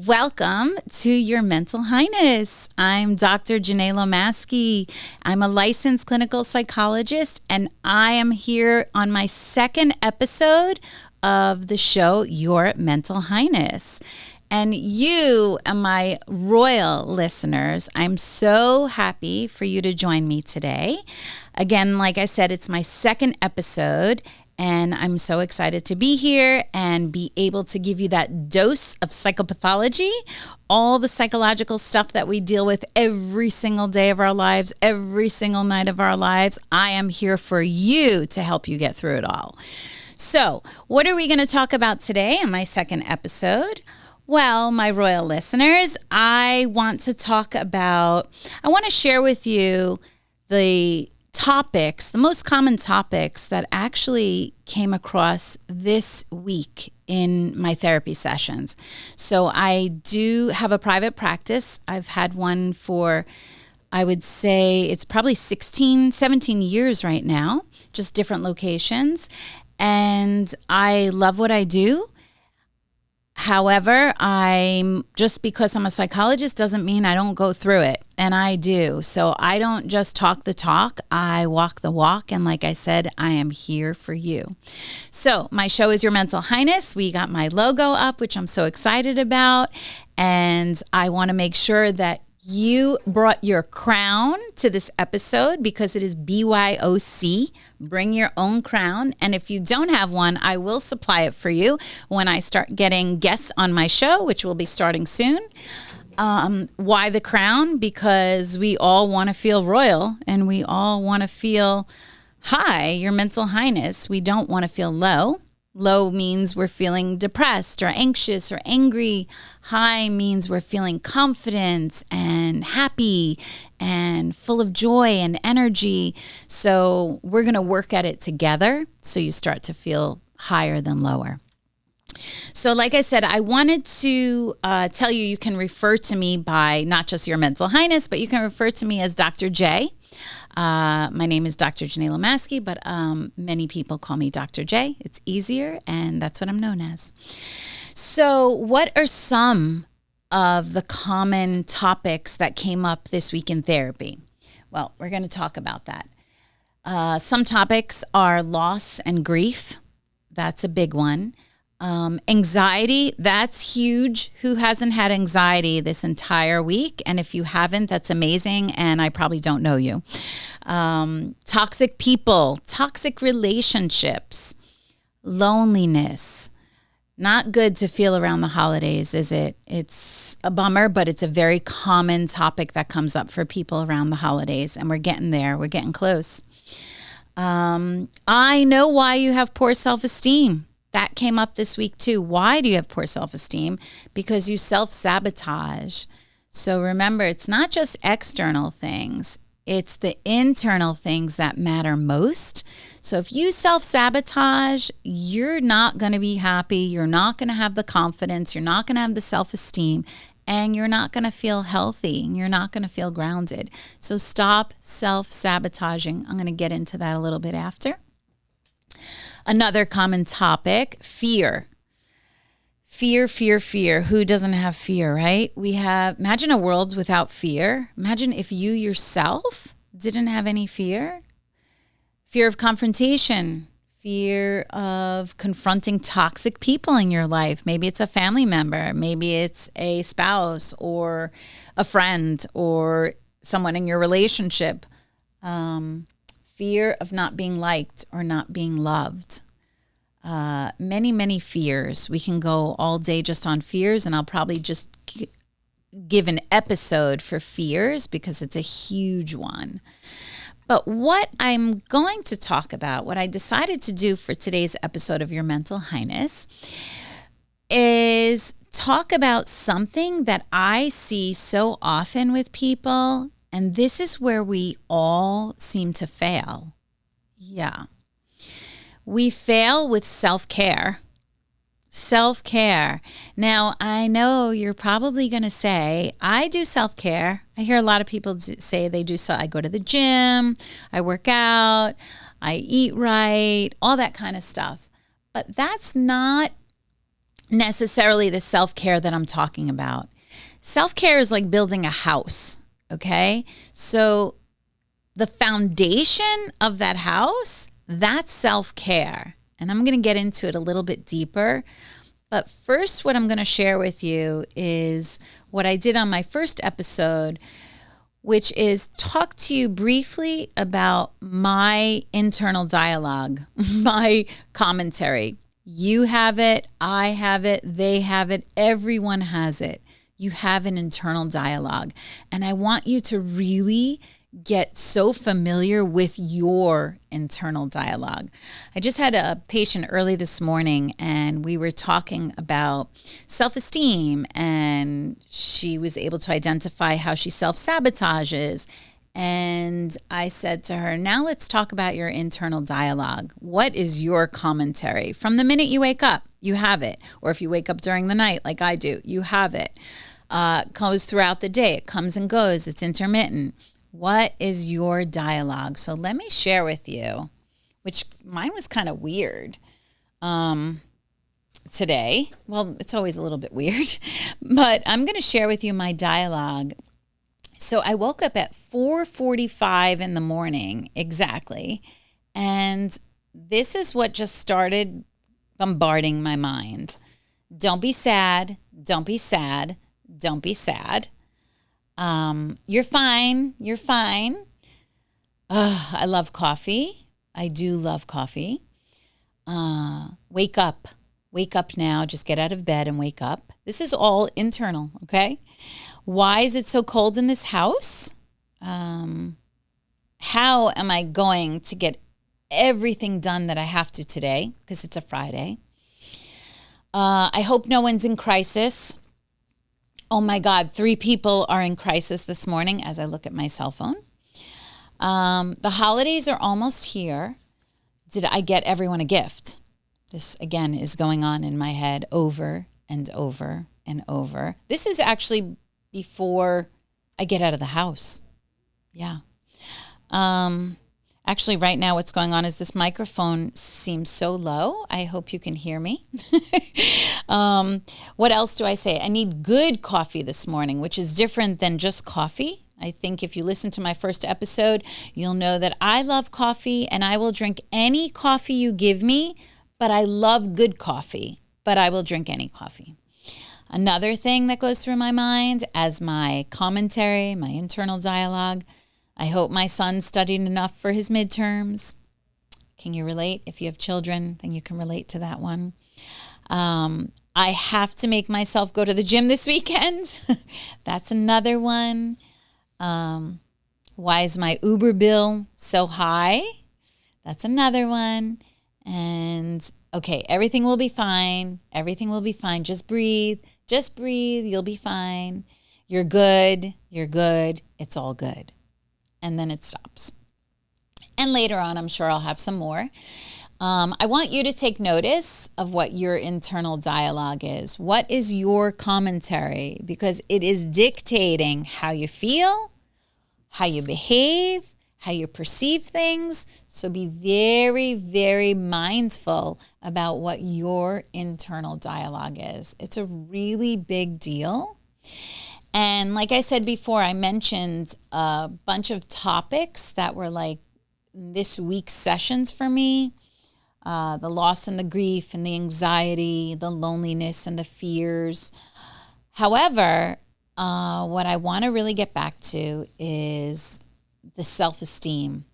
Welcome to your Mental Highness. I'm Dr. Janae Lomaski. I'm a licensed clinical psychologist, and I am here on my second episode of the show, Your Mental Highness. And you, my royal listeners, I'm so happy for you to join me today. Again, like I said, it's my second episode, and I'm so excited to be here and be able to give you that dose of psychopathology, all the psychological stuff that we deal with every single day of our lives, every single night of our lives. I am here for you to help you get through it all. So, what are we going to talk about today in my second episode? Well, my royal listeners, I want to share with you the topics, the most common topics that actually came across this week in my therapy sessions. So I do have a private practice. I've had one for, I would say it's probably 17 years right now, just different locations. And I love what I do. However, just because I'm a psychologist doesn't mean I don't go through it, and I do. So I don't just talk the talk, I walk the walk, and like I said, I am here for you. So my show is Your Mental Highness. We got my logo up, which I'm so excited about, and I want to make sure that you brought your crown to this episode because it is BYOC, bring your own crown. And if you don't have one, I will supply it for you when I start getting guests on my show, which will be starting soon. Why the crown? Because we all want to feel royal and we all want to feel high, your mental highness. We don't want to feel low. Low means we're feeling depressed or anxious or angry. High means we're feeling confident and happy and full of joy and energy. So we're going to work at it together so you start to feel higher than lower. So like I said, I wanted to tell you, you can refer to me by not just Your Mental Highness, but you can refer to me as Dr. J. My name is Dr. Janae Lomaski, but many people call me Dr. J. It's easier, and that's what I'm known as. So what are some of the common topics that came up this week in therapy? Well, we're going to talk about that. Some topics are loss and grief. That's a big one. Anxiety, that's huge. Who hasn't had anxiety this entire week? And if you haven't, that's amazing. And I probably don't know you. Toxic people, toxic relationships, loneliness. Not good to feel around the holidays, is it? It's a bummer, but it's a very common topic that comes up for people around the holidays. And we're getting there. We're getting close. I know why you have poor self-esteem. That came up this week too. Why do you have poor self-esteem? Because you self-sabotage. So remember, it's not just external things. It's the internal things that matter most. So if you self-sabotage, you're not going to be happy. You're not going to have the confidence. You're not going to have the self-esteem. And you're not going to feel healthy. And you're not going to feel grounded. So stop self-sabotaging. I'm going to get into that a little bit after. Another common topic, fear. Fear. Who doesn't have fear, right? Imagine a world without fear. Imagine if you yourself didn't have any fear. Fear of confrontation. Fear of confronting toxic people in your life. Maybe it's a family member. Maybe it's a spouse or a friend or someone in your relationship. Fear of not being liked or not being loved. Many fears. We can go all day just on fears, and I'll probably just give an episode for fears because it's a huge one. But what I'm going to talk about, what I decided to do for today's episode of Your Mental Highness, is talk about something that I see so often with people. And this is where we all seem to fail. Yeah. We fail with self-care. Self-care. Now, I know you're probably going to say, I do self-care. I hear a lot of people say they do. So I go to the gym, I work out, I eat right, all that kind of stuff. But that's not necessarily the self-care that I'm talking about. Self-care is like building a house, okay? So the foundation of that house, that's self-care. And I'm going to get into it a little bit deeper. But first, what I'm going to share with you is what I did on my first episode, which is talk to you briefly about my internal dialogue, my commentary. You have it, I have it, they have it, everyone has it. You have an internal dialogue. And I want you to really get so familiar with your internal dialogue. I just had a patient early this morning and we were talking about self-esteem, and she was able to identify how she self-sabotages. And I said to her, now let's talk about your internal dialogue. What is your commentary? From the minute you wake up, you have it. Or if you wake up during the night like I do, you have it. Goes throughout the day. It comes and goes. It's intermittent. What is your dialogue? So let me share with you, which mine was kind of weird today. Well, it's always a little bit weird, but I'm going to share with you my dialogue. So I woke up at 4:45 in the morning exactly, and this is what just started bombarding my mind. Don't be sad. Don't be sad. Don't be sad. You're fine. You're fine. I love coffee. I do love coffee. Wake up. Wake up now. Just get out of bed and wake up. This is all internal, okay? Why is it so cold in this house? How am I going to get everything done that I have to today? Because it's a Friday. I hope no one's in crisis. Oh my God, 3 people are in crisis this morning as I look at my cell phone. The holidays are almost here. Did I get everyone a gift? This, again, is going on in my head over and over and over. This is actually before I get out of the house. Yeah. Actually, right now what's going on is this microphone seems so low. I hope you can hear me. What else do I say? I need good coffee this morning, which is different than just coffee. I think if you listen to my first episode, you'll know that I love coffee and I will drink any coffee you give me, but I love good coffee, but I will drink any coffee. Another thing that goes through my mind as my commentary, my internal dialogue, I hope my son studied enough for his midterms. Can you relate? If you have children, then you can relate to that one. I have to make myself go to the gym this weekend. That's another one. Why is my Uber bill so high? That's another one. And okay, everything will be fine. Everything will be fine. Just breathe. Just breathe. You'll be fine. You're good. You're good. It's all good. And then it stops. And later on, I'm sure I'll have some more. I want you to take notice of what your internal dialogue is. What is your commentary? Because it is dictating how you feel, how you behave, how you perceive things. So be very, very mindful about what your internal dialogue is. It's a really big deal. And like I said before, I mentioned a bunch of topics that were like this week's sessions for me. The loss and the grief and the anxiety, the loneliness and the fears. However, what I want to really get back to is the self-esteem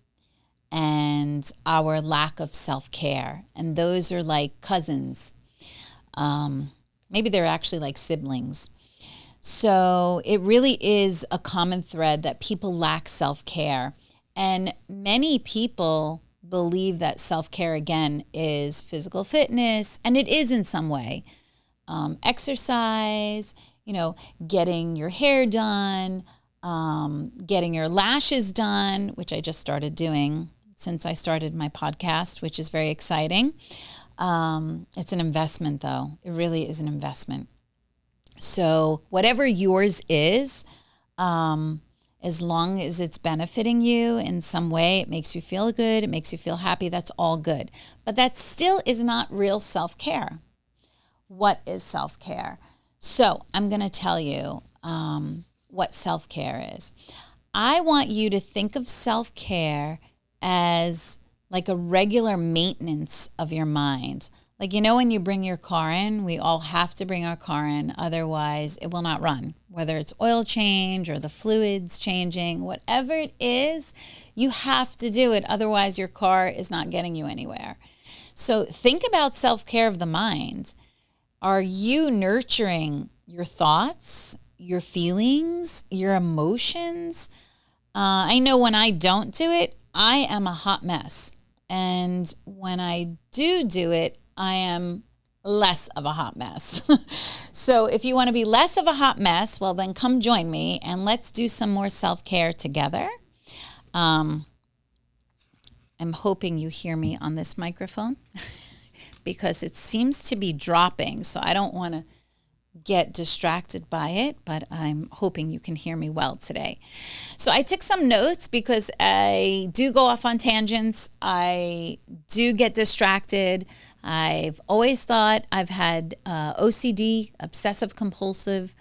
and our lack of self-care. And those are like cousins. Maybe they're actually like siblings. So it really is a common thread that people lack self-care. And many people believe that self-care, again, is physical fitness, and it is in some way. Exercise, getting your hair done, getting your lashes done, which I just started doing since I started my podcast, which is very exciting. It's an investment, though. It really is an investment. So whatever yours is, as long as it's benefiting you in some way, it makes you feel good, it makes you feel happy, that's all good. But that still is not real self-care. what is self-care? So I'm going to tell you what self-care is. I want you to think of self-care as like a regular maintenance of your mind. Like, when you bring your car in, we all have to bring our car in, otherwise it will not run. Whether it's oil change or the fluids changing, whatever it is, you have to do it. Otherwise your car is not getting you anywhere. So think about self-care of the mind. Are you nurturing your thoughts, your feelings, your emotions? I know when I don't do it, I am a hot mess. And when I do it, I am less of a hot mess. So if you want to be less of a hot mess, well, then come join me and let's do some more self-care together. I'm hoping you hear me on this microphone because it seems to be dropping. So I don't want to get distracted by it, but I'm hoping you can hear me well today. So I took some notes because I do go off on tangents. I do get distracted. I've always thought I've had OCD, obsessive compulsive,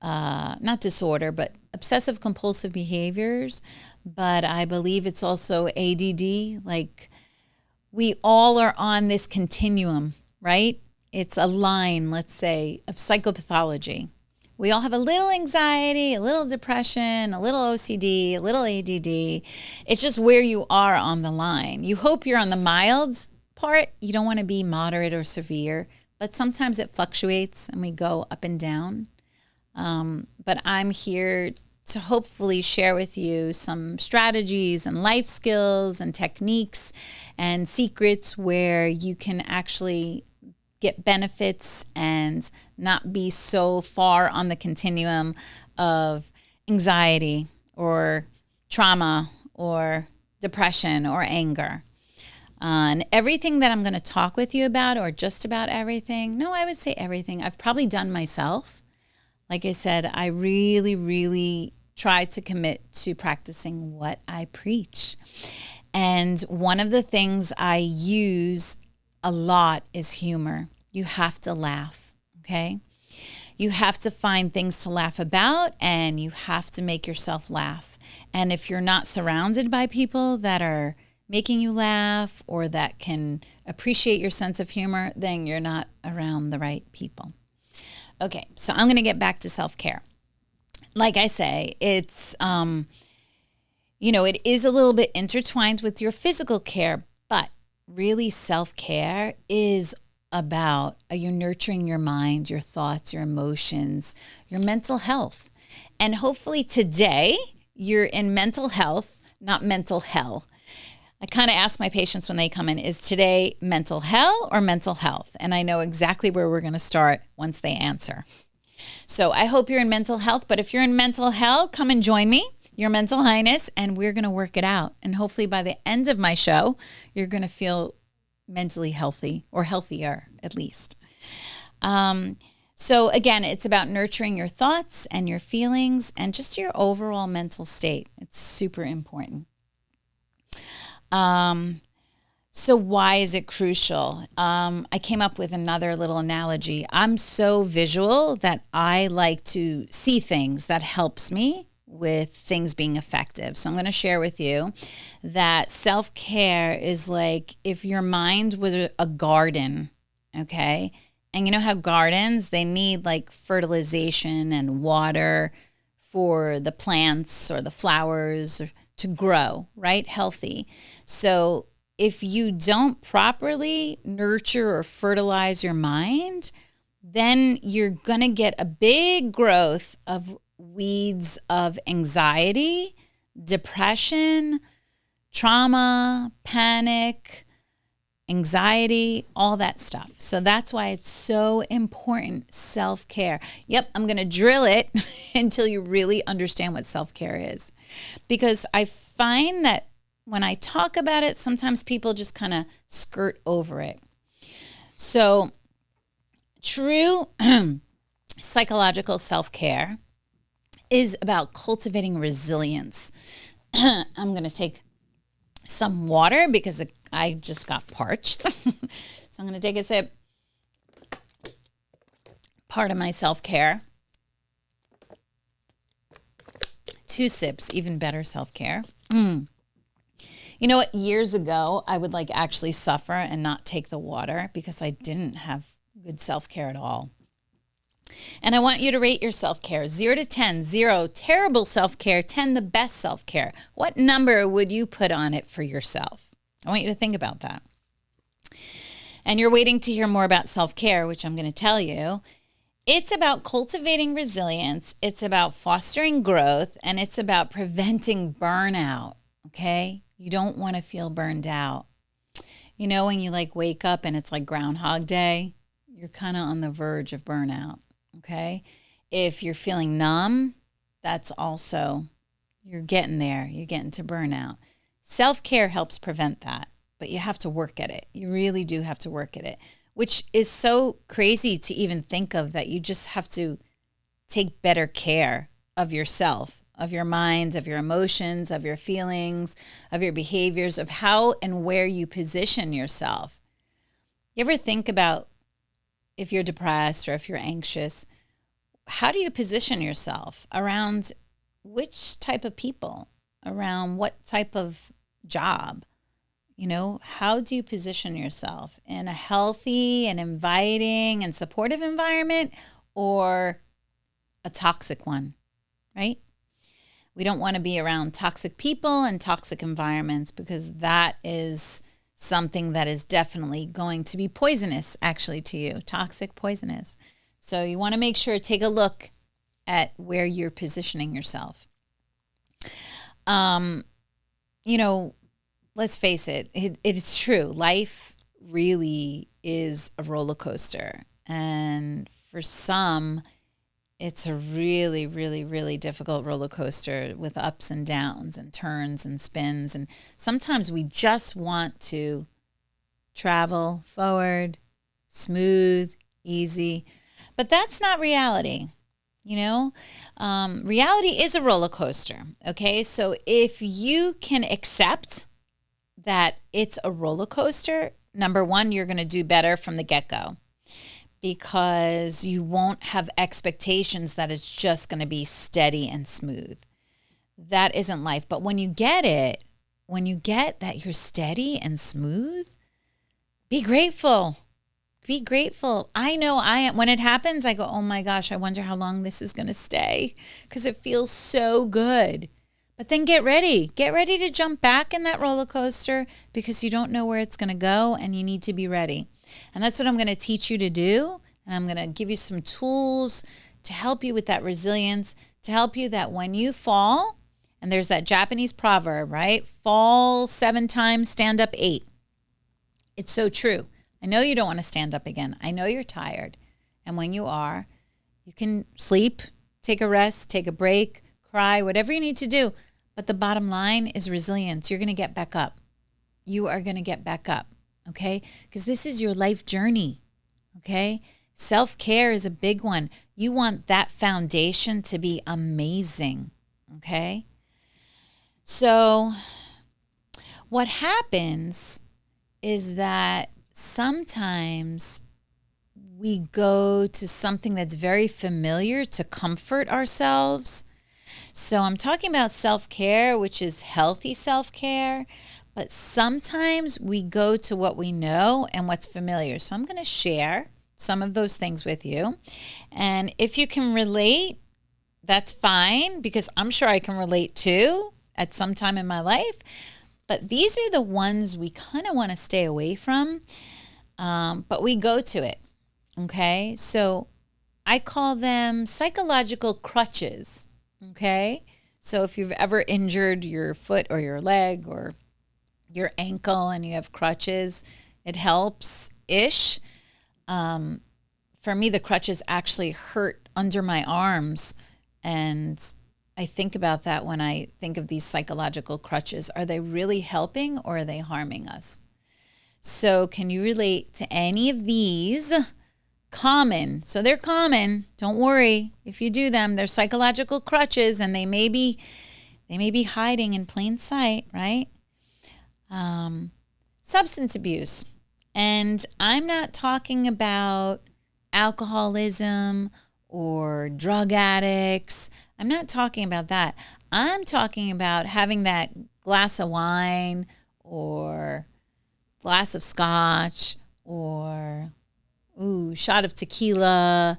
not disorder, but obsessive compulsive behaviors. But I believe it's also ADD. Like, we all are on this continuum, right? It's a line, let's say, of psychopathology. We all have a little anxiety, a little depression, a little OCD, a little ADD. It's just where you are on the line. You hope you're on the mild part. You don't want to be moderate or severe, but sometimes it fluctuates and we go up and down. But I'm here to hopefully share with you some strategies and life skills and techniques and secrets where you can actually get benefits and not be so far on the continuum of anxiety or trauma or depression or anger. And everything that I'm going to talk with you about, or just about everything, no, I would say everything, I've probably done myself. Like I said, I really, really try to commit to practicing what I preach. And one of the things I use a lot is humor. You have to laugh, okay? You have to find things to laugh about, and you have to make yourself laugh. And if you're not surrounded by people that are making you laugh or that can appreciate your sense of humor, then you're not around the right people. Okay, so I'm going to get back to self-care. Like I say, it's, it is a little bit intertwined with your physical care, but really self-care is about, are you nurturing your mind, your thoughts, your emotions, your mental health? And hopefully today you're in mental health, not mental hell. I kind of ask my patients when they come in, is today mental hell or mental health? And I know exactly where we're going to start once they answer. So I hope you're in mental health, but if you're in mental hell, come and join me, your Mental Highness, and we're going to work it out. And hopefully by the end of my show, you're going to feel mentally healthy, or healthier at least. So again, it's about nurturing your thoughts and your feelings and just your overall mental state. It's super important. So why is it crucial? I came up with another little analogy. I'm so visual that I like to see things. That helps me with things being effective. So I'm going to share with you that self-care is like if your mind was a garden, okay? And you know how gardens, they need like fertilization and water for the plants or the flowers to grow, right? Healthy. So if you don't properly nurture or fertilize your mind, then you're going to get a big growth of weeds of anxiety, depression, trauma, panic, anxiety, all that stuff. So that's why it's so important, self-care. Yep, I'm going to drill it until you really understand what self-care is. Because I find that when I talk about it, sometimes people just kind of skirt over it. So true psychological self-care is about cultivating resilience. I'm going to take some water because I just got parched. So I'm going to take a sip. part of my self-care. 2 sips, even better self-care. You know what? Years ago, I would like actually suffer and not take the water because I didn't have good self-care at all. And I want you to rate your self-care 0 to 10. 0, terrible self-care. 10, the best self-care. What number would you put on it for yourself? I want you to think about that. And you're waiting to hear more about self-care, which I'm going to tell you. It's about cultivating resilience. It's about fostering growth. And it's about preventing burnout, okay? You don't want to feel burned out. You know, when you like wake up and it's like Groundhog Day, you're kind of on the verge of burnout, okay? If you're feeling numb, that's also, you're getting there. You're getting to burnout. Self-care helps prevent that, but you have to work at it. You really do have to work at it, which is so crazy to even think of, that you just have to take better care of yourself, of your mind, of your emotions, of your feelings, of your behaviors, of how and where you position yourself. You ever think about, if you're depressed or if you're anxious, how do you position yourself around which type of people, around what type of job? You know, how do you position yourself in a healthy and inviting and supportive environment, or a toxic one, right? We don't want to be around toxic people and toxic environments, because that is something that is definitely going to be poisonous, actually, to you. Toxic, poisonous. So you want to make sure, take a look at where you're positioning yourself. You know, let's face it, it is true. Life really is a roller coaster. And for some, it's a really, really, really difficult roller coaster with ups and downs and turns and spins. And sometimes we just want to travel forward, smooth, easy. But that's not reality. You know, reality is a roller coaster. Okay, so if you can accept that it's a roller coaster, number one, you're going to do better from the get-go, because you won't have expectations that it's just going to be steady and smooth. That isn't life. But when you get it, when you get that you're steady and smooth, be grateful. Be grateful. I know I am. When it happens, I go, oh my gosh, I wonder how long this is going to stay, because it feels so good. But then get ready. Get ready to jump back in that roller coaster, because you don't know where it's going to go, and you need to be ready. And that's what I'm going to teach you to do. And I'm going to give you some tools to help you with that resilience, to help you that when you fall, and there's that Japanese proverb, right? Fall 7 times, stand up 8. It's so true. I know you don't want to stand up again. I know you're tired. And when you are, you can sleep, take a rest, take a break, cry, whatever you need to do. But the bottom line is resilience. You're going to get back up. You are going to get back up, okay? Because this is your life journey, okay? Self-care is a big one. You want that foundation to be amazing, okay? So what happens is that sometimes we go to something that's very familiar to comfort ourselves. So I'm talking about self-care, which is healthy self-care, but sometimes we go to what we know and what's familiar. So I'm going to share some of those things with you. And if you can relate, that's fine, because I'm sure I can relate too at some time in my life. But these are the ones we kind of want to stay away from, but we go to it, okay? So I call them psychological crutches, okay? So if you've ever injured your foot or your leg or your ankle and you have crutches, it helps-ish. For me, the crutches actually hurt under my arms, and I think about that when I think of these psychological crutches. Are they really helping, or are they harming us? So can you relate to any of these? Common. So they're common. Don't worry if you do them. They're psychological crutches, and they may be hiding in plain sight, right? Substance abuse. And I'm not talking about alcoholism or drug addicts. I'm not talking about that. I'm talking about having that glass of wine or glass of scotch or shot of tequila,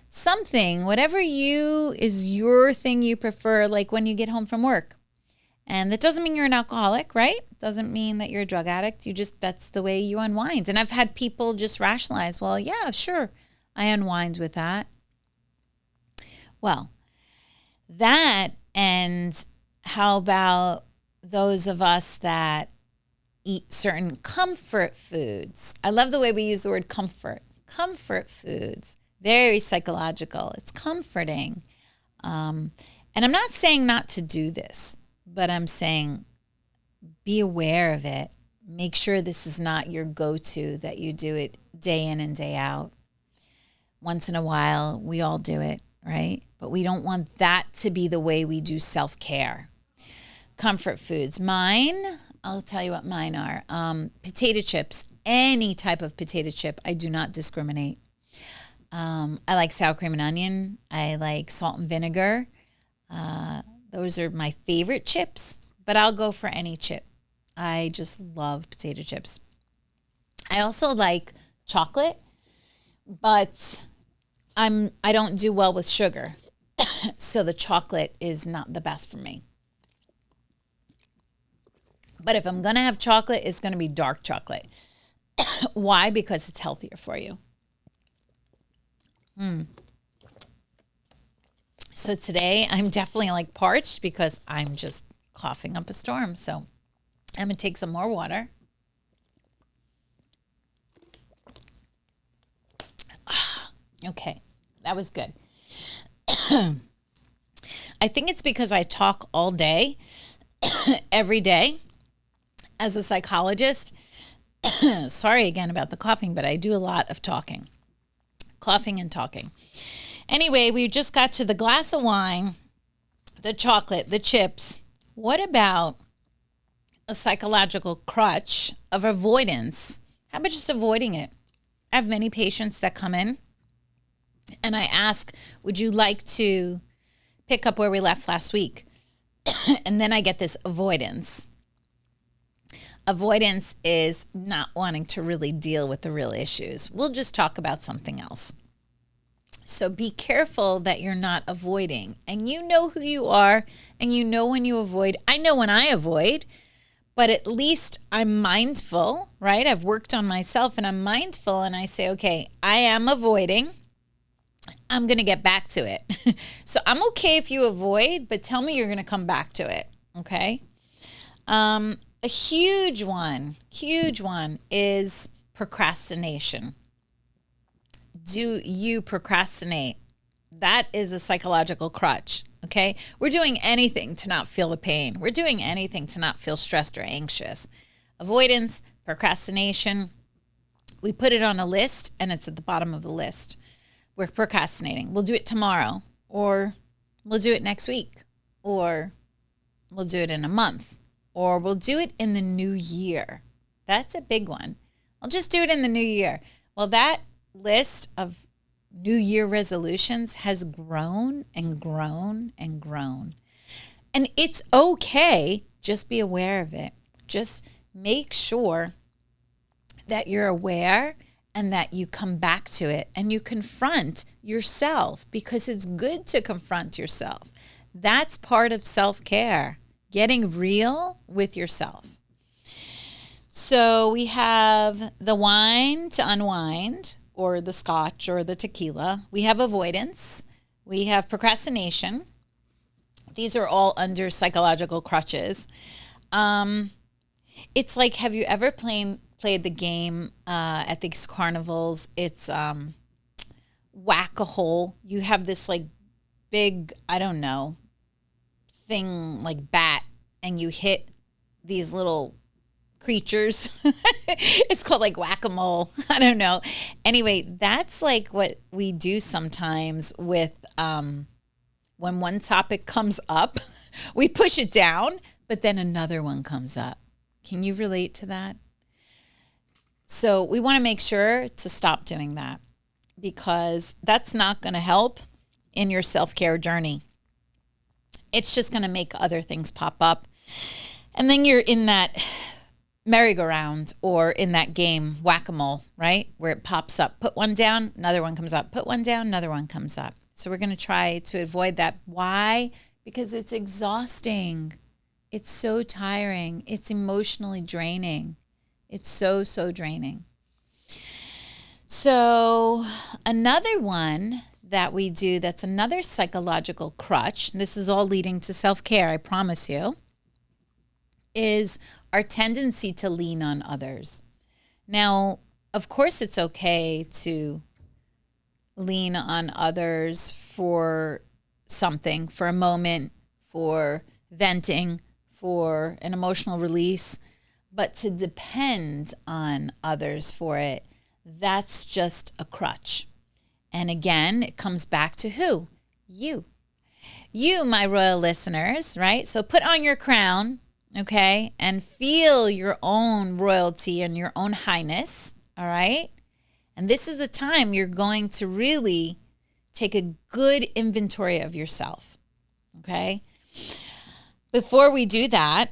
something, whatever is your thing you prefer, like when you get home from work. And that doesn't mean you're an alcoholic, right? Doesn't mean that you're a drug addict. That's the way you unwind. And I've had people just rationalize, well, yeah, sure, I unwind with that. Well, that, and how about those of us that eat certain comfort foods? I love the way we use the word comfort. Comfort foods, very psychological. It's comforting. And I'm not saying not to do this, but I'm saying be aware of it. Make sure this is not your go-to, that you do it day in and day out. Once in a while, we all do it, right? But we don't want that to be the way we do self-care. Comfort foods. Mine, I'll tell you what mine are. Potato chips, any type of potato chip. I do not discriminate. I like sour cream and onion. I like salt and vinegar. Those are my favorite chips, but I'll go for any chip. I just love potato chips. I also like chocolate, but I don't do well with sugar. So the chocolate is not the best for me. But if I'm going to have chocolate, it's going to be dark chocolate. Why? Because it's healthier for you. So today I'm definitely like parched because I'm just coughing up a storm. So I'm going to take some more water. Okay, that was good. I think it's because I talk all day, every day. As a psychologist, sorry again about the coughing, but I do a lot of talking. Coughing and talking. Anyway, we just got to the glass of wine, the chocolate, the chips. What about a psychological crutch of avoidance? How about just avoiding it? I have many patients that come in and I ask, would you like to pick up where we left last week? And then I get this avoidance. Avoidance is not wanting to really deal with the real issues. We'll just talk about something else. So be careful that you're not avoiding. And you know who you are, and you know when you avoid. I know when I avoid, but at least I'm mindful, right? I've worked on myself and I'm mindful, and I say, okay, I am avoiding. I'm going to get back to it. So I'm okay if you avoid, but tell me you're going to come back to it, okay? A huge one is procrastination. Do you procrastinate? That is a psychological crutch, okay? We're doing anything to not feel the pain. We're doing anything to not feel stressed or anxious. Avoidance, procrastination, we put it on a list and it's at the bottom of the list. We're procrastinating. We'll do it tomorrow, or we'll do it next week, or we'll do it in a month, or we'll do it in the new year. That's a big one. I'll just do it in the new year. Well, that list of New Year resolutions has grown and grown and grown. And it's okay. Just be aware of it. Just make sure that you're aware and that you come back to it and you confront yourself, because it's good to confront yourself. That's part of self-care, getting real with yourself. So we have the wine to unwind, or the scotch or the tequila. We have avoidance. We have procrastination. These are all under psychological crutches. It's like, have you ever played the game at these carnivals? It's whack-a-hole. You have this like big, I don't know, thing like bat, and you hit these little creatures. It's called like whack-a-mole. I don't know. Anyway, that's like what we do sometimes with when one topic comes up, we push it down, but then another one comes up. Can you relate to that? So we want to make sure to stop doing that. because that's not going to help in your self-care journey. It's just going to make other things pop up. And then you're in that merry-go-round or in that game, whack-a-mole, right? Where it pops up. Put one down, another one comes up. Put one down, another one comes up. So we're going to try to avoid that. Why? Because it's exhausting. It's so tiring. It's emotionally draining. It's so, so draining. So another one that we do that's another psychological crutch, this is all leading to self-care, I promise you, is our tendency to lean on others. Now, of course, it's okay to lean on others for something, for a moment, for venting, for an emotional release, but to depend on others for it, that's just a crutch. And again, it comes back to who? You. You, my royal listeners, right? So put on your crown, okay, and feel your own royalty and your own highness, all right? And this is the time you're going to really take a good inventory of yourself, okay? Before we do that,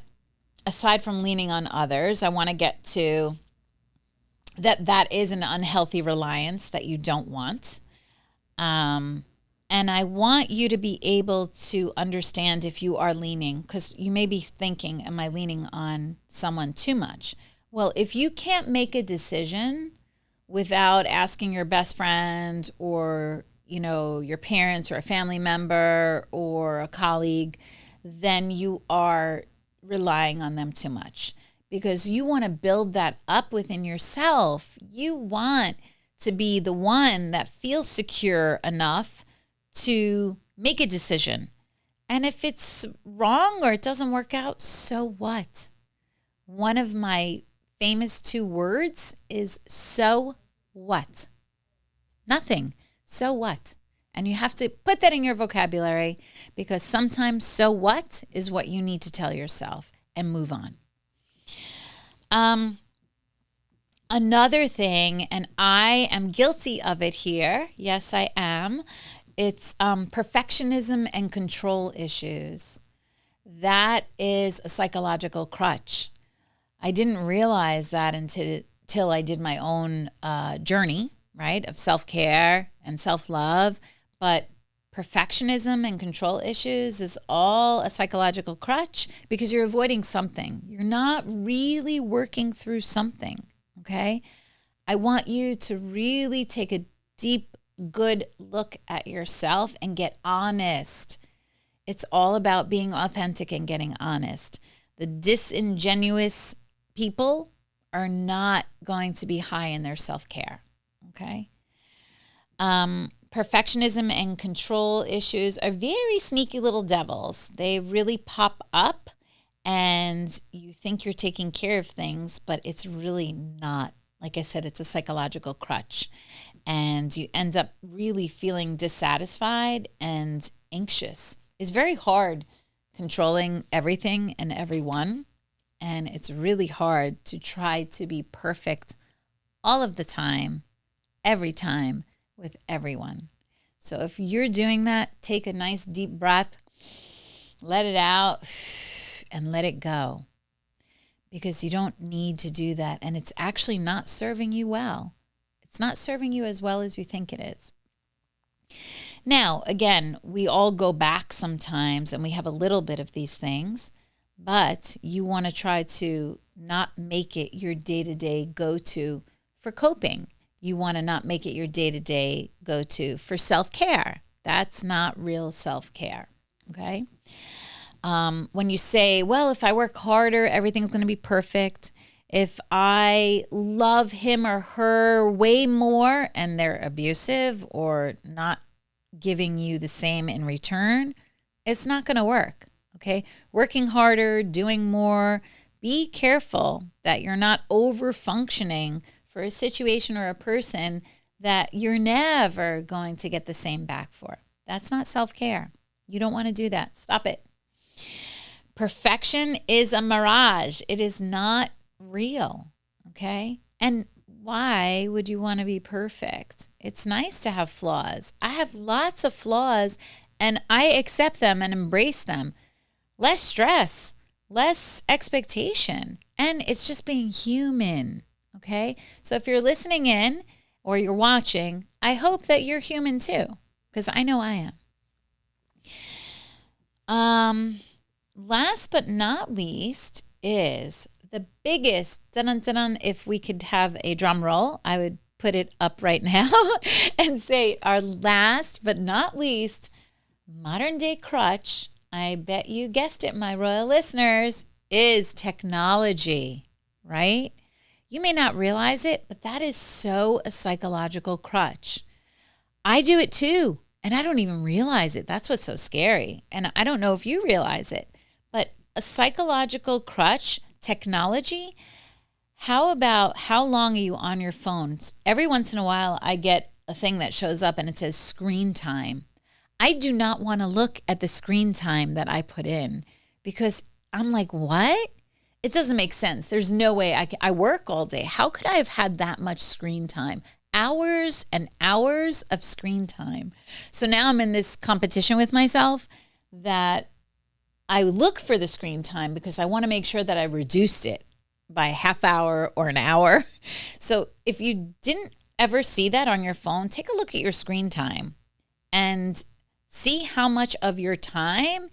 aside from leaning on others, I want to get to that is an unhealthy reliance that you don't want. And I want you to be able to understand if you are leaning, because you may be thinking, am I leaning on someone too much? Well, if you can't make a decision without asking your best friend or, your parents or a family member or a colleague, then you are relying on them too much, because you want to build that up within yourself. You want to be the one that feels secure enough to make a decision. And if it's wrong or it doesn't work out, so what? One of my famous 2 words is so what? Nothing. So what? And you have to put that in your vocabulary, because sometimes so what is what you need to tell yourself and move on. Another thing, and I am guilty of it here. Yes, I am. It's perfectionism and control issues. That is a psychological crutch. I didn't realize that until I did my own journey, right, of self-care and self-love. But perfectionism and control issues is all a psychological crutch, because you're avoiding something. You're not really working through something, okay? I want you to really take a deep, good look at yourself and get honest. It's all about being authentic and getting honest. The disingenuous people are not going to be high in their self-care, okay? Perfectionism and control issues are very sneaky little devils. They really pop up and you think you're taking care of things, but it's really not. Like I said, it's a psychological crutch. And you end up really feeling dissatisfied and anxious. It's very hard controlling everything and everyone. And it's really hard to try to be perfect all of the time, every time, with everyone. So if you're doing that, take a nice deep breath, let it out, and let it go. Because you don't need to do that. And it's actually not serving you well. It's not serving you as well as you think it is. Now, again, we all go back sometimes and we have a little bit of these things, but you want to try to not make it your day-to-day go-to for coping. You want to not make it your day-to-day go-to for self-care. That's not real self-care, okay? When you say, well, if I work harder, everything's going to be perfect. If I love him or her way more and they're abusive or not giving you the same in return, it's not going to work, okay? Working harder, doing more. Be careful that you're not over-functioning for a situation or a person that you're never going to get the same back for. That's not self-care. You don't want to do that. Stop it. Perfection is a mirage. It is not real, okay? And Why would you want to be perfect? It's nice to have flaws. I have lots of flaws and I accept them and embrace them. Less stress, less expectation, and it's just being human, okay? So if you're listening in or you're watching, I hope that you're human too, because I know I am. Last but not least is the biggest, dun-dun-dun-dun, if we could have a drum roll, I would put it up right now and say our last but not least modern day crutch, I bet you guessed it, my royal listeners, is technology, right? You may not realize it, but that is so a psychological crutch. I do it too, and I don't even realize it. That's what's so scary. And I don't know if you realize it, but a psychological crutch, technology, how long are you on your phones? Every once in a while, I get a thing that shows up and it says screen time. I do not want to look at the screen time that I put in because I'm like, what? It doesn't make sense. There's no way I work all day. How could I have had that much screen time? Hours and hours of screen time. So now I'm in this competition with myself that I look for the screen time because I want to make sure that I reduced it by a half hour or an hour. So if you didn't ever see that on your phone, take a look at your screen time and see how much of your time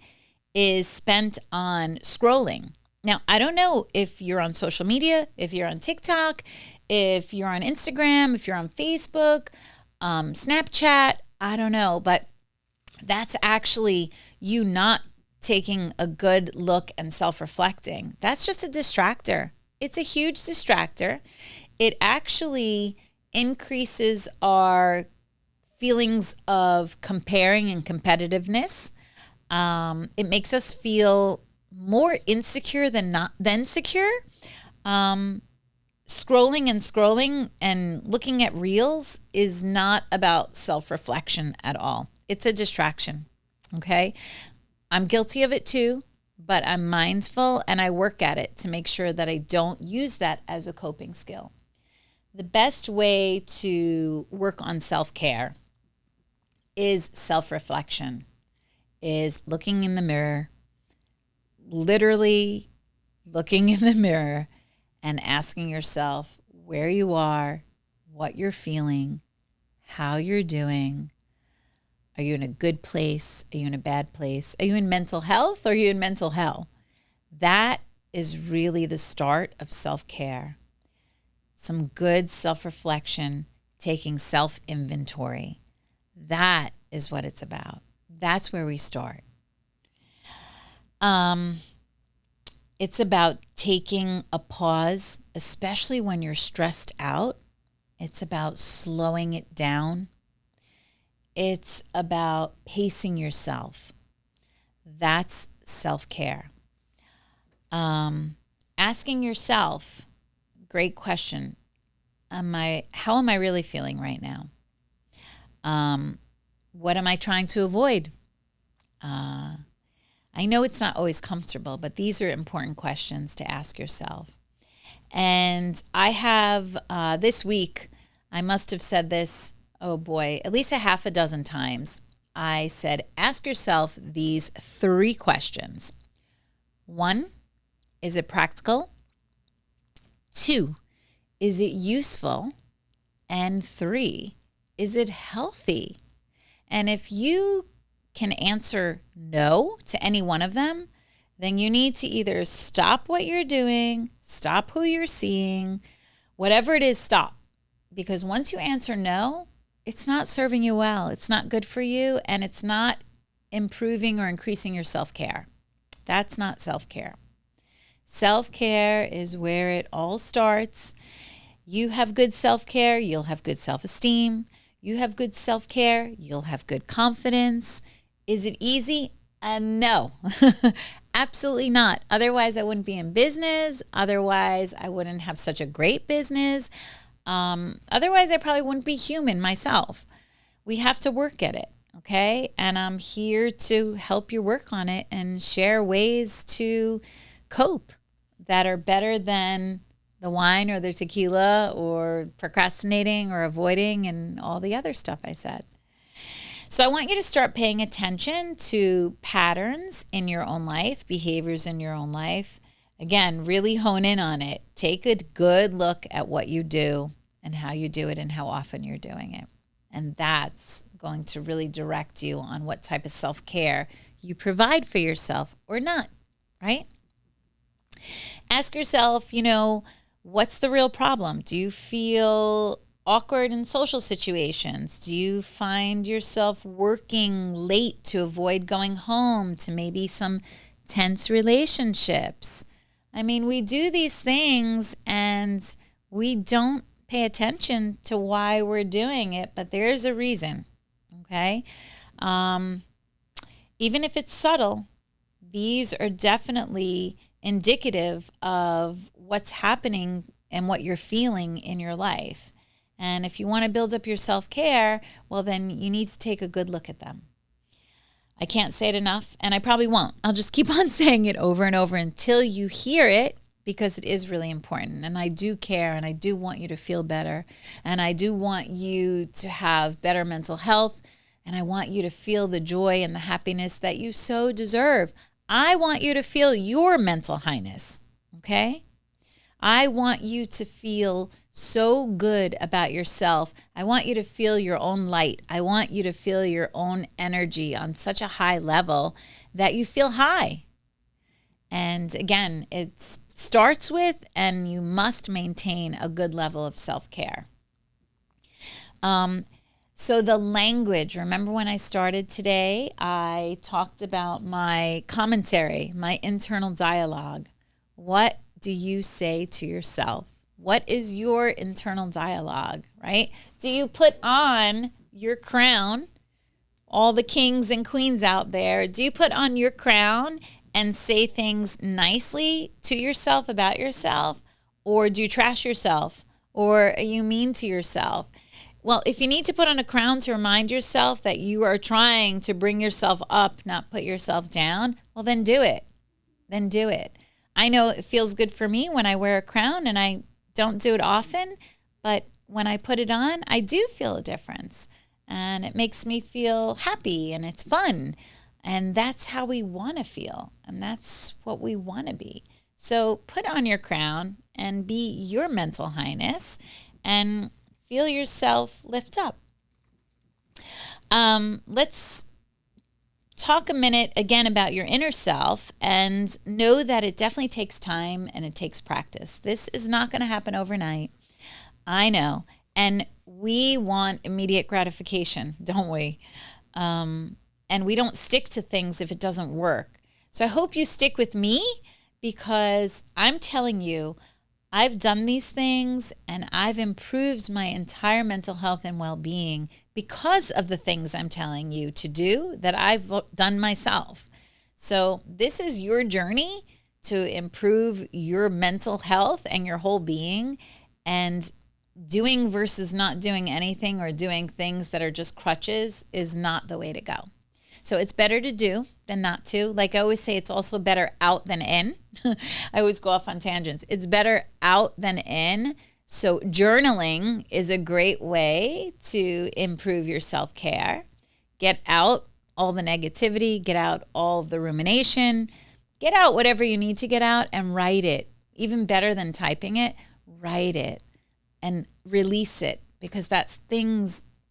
is spent on scrolling. Now, I don't know if you're on social media, if you're on TikTok, if you're on Instagram, if you're on Facebook, Snapchat, I don't know, but that's actually you not taking a good look and self-reflecting. That's just a distractor. It's a huge distractor. It actually increases our feelings of comparing and competitiveness. It makes us feel more insecure than secure. Scrolling and looking at reels is not about self-reflection at all. It's a distraction, okay? I'm guilty of it too, but I'm mindful and I work at it to make sure that I don't use that as a coping skill. The best way to work on self-care is self-reflection, is looking in the mirror, literally looking in the mirror and asking yourself where you are, what you're feeling, how you're doing. Are you in a good place? Are you in a bad place? Are you in mental health or are you in mental hell? That is really the start of self-care. Some good self-reflection, taking self-inventory. That is what it's about. That's where we start. It's about taking a pause, especially when you're stressed out. It's about slowing it down. It's about pacing yourself. That's self-care. Asking yourself, great question. How am I really feeling right now? What am I trying to avoid? I know it's not always comfortable, but these are important questions to ask yourself. And I have this week, I must have said this, oh boy, at least a half a dozen times. I said, ask yourself these 3 questions. 1, is it practical? 2, is it useful? And 3, is it healthy? And if you can answer no to any one of them, then you need to either stop what you're doing, stop who you're seeing, whatever it is, stop. Because once you answer no, it's not serving you well. It's not good for you, and it's not improving or increasing your self-care. That's not self-care. Self-care is where it all starts. You have good self-care, you'll have good self-esteem. You have good self-care, you'll have good confidence. Is it easy? No, absolutely not. Otherwise, I wouldn't be in business. Otherwise, I wouldn't have such a great business. Otherwise, I probably wouldn't be human myself. We have to work at it, okay? And I'm here to help you work on it and share ways to cope that are better than the wine or the tequila or procrastinating or avoiding and all the other stuff I said. So I want you to start paying attention to patterns in your own life, behaviors in your own life. Again, really hone in on it. Take a good look at what you do and how you do it and how often you're doing it. And that's going to really direct you on what type of self-care you provide for yourself or not, right? Ask yourself, what's the real problem? Do you feel awkward in social situations? Do you find yourself working late to avoid going home to maybe some tense relationships? I mean, we do these things and we don't pay attention to why we're doing it, but there's a reason, okay? Even if it's subtle, these are definitely indicative of what's happening and what you're feeling in your life. And if you want to build up your self-care, well, then you need to take a good look at them. I can't say it enough, and I probably won't. I'll just keep on saying it over and over until you hear it, because it is really important. And I do care, and I do want you to feel better, and I do want you to have better mental health, and I want you to feel the joy and the happiness that you so deserve. I want you to feel your mental highness, okay? I want you to feel so good about yourself. I want you to feel your own light. I want you to feel your own energy on such a high level that you feel high. And again, it starts with, and you must maintain a good level of self-care. So the language, remember when I started today, I talked about my commentary, my internal dialogue. What do you say to yourself? What is your internal dialogue, right? Do you put on your crown, all the kings and queens out there? Do you put on your crown and say things nicely to yourself about yourself? Or do you trash yourself? Or are you mean to yourself? Well, if you need to put on a crown to remind yourself that you are trying to bring yourself up, not put yourself down, well, then do it. Then do it. I know it feels good for me when I wear a crown, and I don't do it often, but when I put it on, I do feel a difference, and it makes me feel happy, and it's fun, and that's how we want to feel, and that's what we want to be. So put on your crown and be your mental highness and feel yourself lift up. Let's talk a minute again about your inner self, and know that it definitely takes time and it takes practice. This is not going to happen overnight. I know. And we want immediate gratification, don't we? And we don't stick to things if it doesn't work. So I hope you stick with me, because I'm telling you, I've done these things and I've improved my entire mental health and well-being because of the things I'm telling you to do that I've done myself. So this is your journey to improve your mental health and your whole being, and doing versus not doing anything, or doing things that are just crutches, is not the way to go. So it's better to do than not to. Like I always say, it's also better out than in. I always go off on tangents. It's better out than in. So journaling is a great way to improve your self-care. Get out all the negativity, get out all of the rumination, get out whatever you need to get out, and write it. Even better than typing it, write it and release it, because that's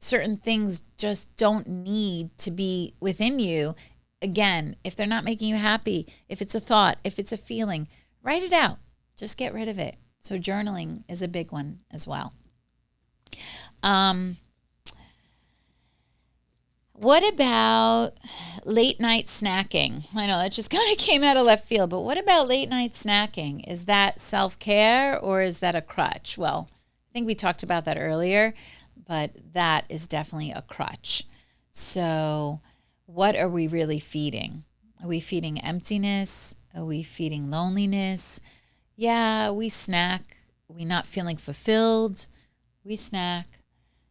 certain things just don't need to be within you. Again, if they're not making you happy, if it's a thought, if it's a feeling, write it out. Just get rid of it. So journaling is a big one as well. What about late night snacking? I know that just kind of came out of left field, but what about late night snacking? Is that self-care or is that a crutch? Well, I think we talked about that earlier, but that is definitely a crutch. So what are we really feeding? Are we feeding emptiness? Are we feeding loneliness? Yeah, we snack. We're not feeling fulfilled. We snack.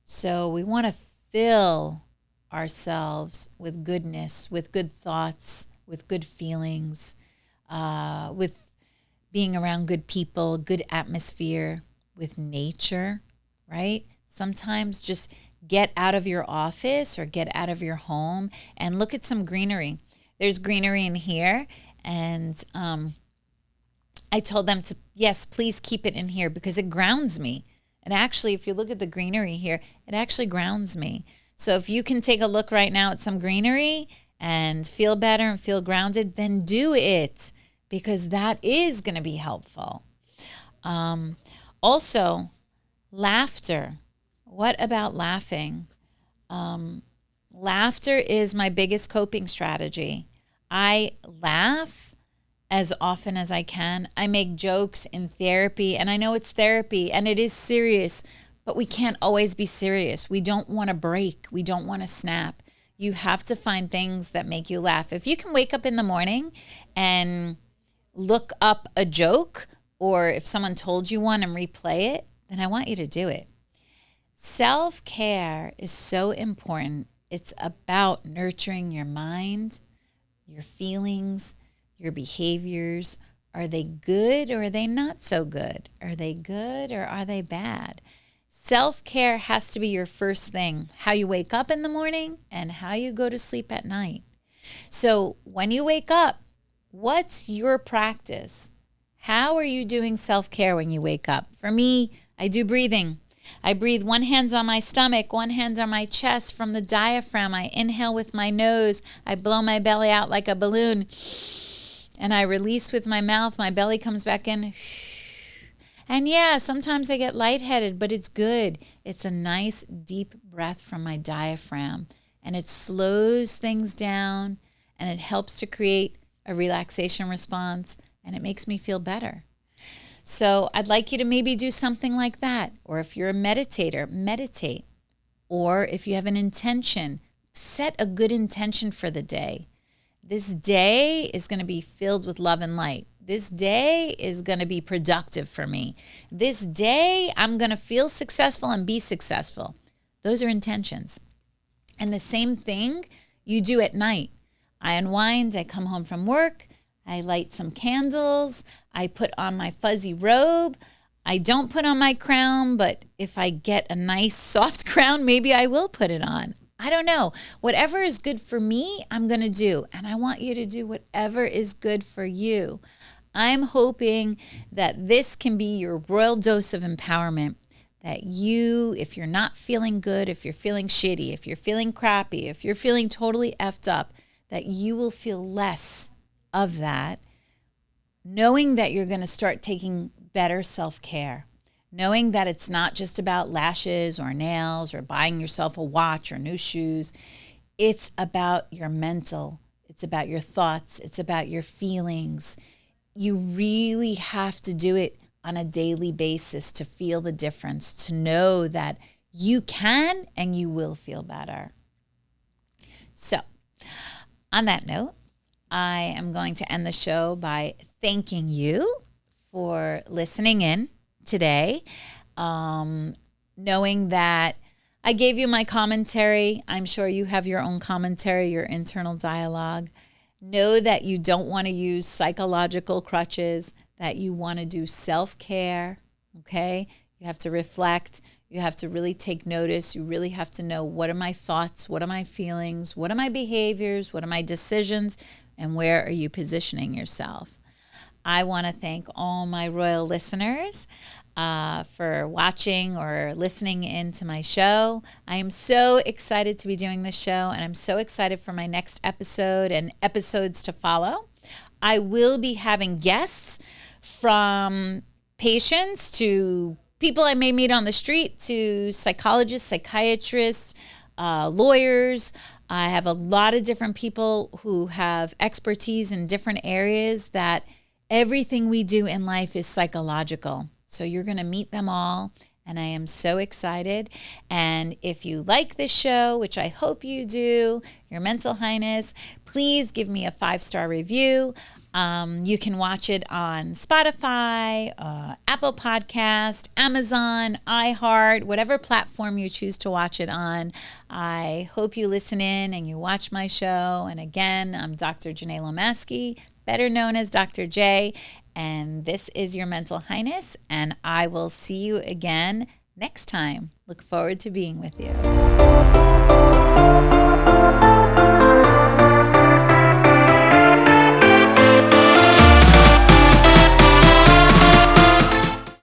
So we want to fill ourselves with goodness, with good thoughts, with good feelings, with being around good people, good atmosphere with nature, right? Sometimes just get out of your office or get out of your home and look at some greenery. There's greenery in here, and I told them to, yes, please keep it in here because it grounds me. And actually, if you look at the greenery here, it actually grounds me. So if you can take a look right now at some greenery and feel better and feel grounded, then do it because that is going to be helpful. Also, laughter. What about laughing? Laughter is my biggest coping strategy. I laugh as often as I can. I make jokes in therapy, and I know it's therapy and it is serious, but we can't always be serious. We don't want to break. We don't want to snap. You have to find things that make you laugh. If you can wake up in the morning and look up a joke, or if someone told you one and replay it, then I want you to do it. Self-care is so important. It's about nurturing your mind, your feelings, your behaviors. Are they good or are they not so good? Are they good or are they bad? Self-care has to be your first thing, how you wake up in the morning and how you go to sleep at night. So when you wake up, what's your practice? How are you doing self-care when you wake up? For me, I do breathing. I breathe, one hand's on my stomach, one hand on my chest from the diaphragm. I inhale with my nose. I blow my belly out like a balloon. And I release with my mouth. My belly comes back in. And yeah, sometimes I get lightheaded, but it's good. It's a nice deep breath from my diaphragm. And it slows things down and it helps to create a relaxation response and it makes me feel better. So I'd like you to maybe do something like that. Or if you're a meditator, meditate. Or if you have an intention, set a good intention for the day. This day is going to be filled with love and light. This day is going to be productive for me. This day, I'm going to feel successful and be successful. Those are intentions. And the same thing you do at night. I unwind, I come home from work, I light some candles, I put on my fuzzy robe. I don't put on my crown, but if I get a nice soft crown, maybe I will put it on. I don't know. Whatever is good for me, I'm going to do. And I want you to do whatever is good for you. I'm hoping that this can be your royal dose of empowerment. That you, if you're not feeling good, if you're feeling shitty, if you're feeling crappy, if you're feeling totally effed up, that you will feel less of that, knowing that you're going to start taking better self-care. Knowing that it's not just about lashes or nails or buying yourself a watch or new shoes. It's about your mental. It's about your thoughts. It's about your feelings. You really have to do it on a daily basis to feel the difference, to know that you can and you will feel better. So, on that note, I am going to end the show by thanking you for listening in today, knowing that I gave you my commentary. I'm sure you have your own commentary, your internal dialogue. Know that you don't want to use psychological crutches, that you want to do self-care, okay? You have to reflect. You have to really take notice. You really have to know, what are my thoughts? What are my feelings? What are my behaviors? What are my decisions? And where are you positioning yourself? I want to thank all my royal listeners for watching or listening into my show. I am so excited to be doing this show, and I'm so excited for my next episode and episodes to follow. I will be having guests from patients to people I may meet on the street to psychologists, psychiatrists, lawyers. I have a lot of different people who have expertise in different areas, that everything we do in life is psychological. So you're going to meet them all, and I am so excited. And if you like this show, which I hope you do, Your Mental Highness, please give me a 5-star review. You can watch it on Spotify, Apple Podcast, Amazon, iHeart, whatever platform you choose to watch it on. I hope you listen in and you watch my show. And again, I'm Dr. Janae Lomaski, better known as Dr. J, and this is your Mental Highness, and I will see you again next time. Look forward to being with you.